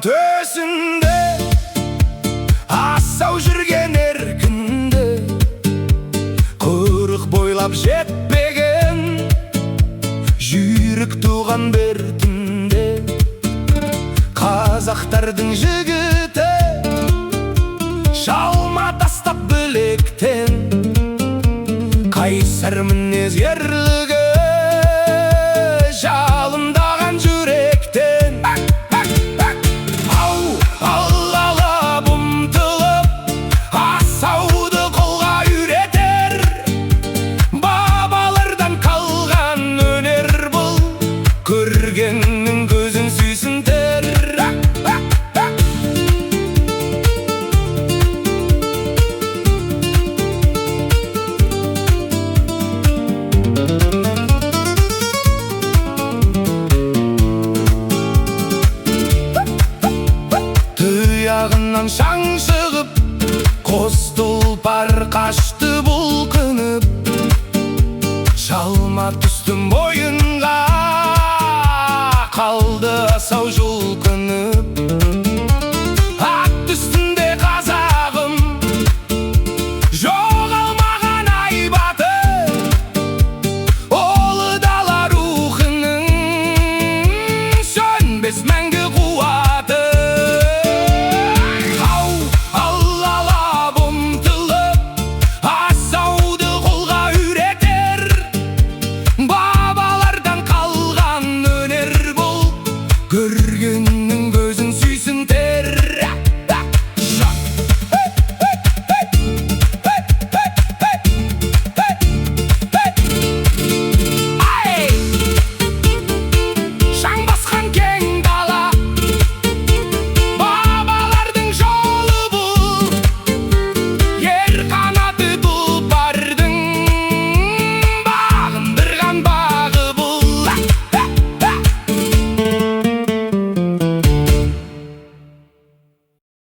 Төсінде асау жүрген еркінде құрық бойлап жетпеген жүйрік туған бір түнде қазақтардың жігіті шалма тастап білектен қайсар мінез ерлігі жалындаған жүректен көргеннің көзін сүйсінтер. Тұяғынан шаң шығып, қос тұлпар қашты бұлқынып, шалма түстім бойынға қалды асау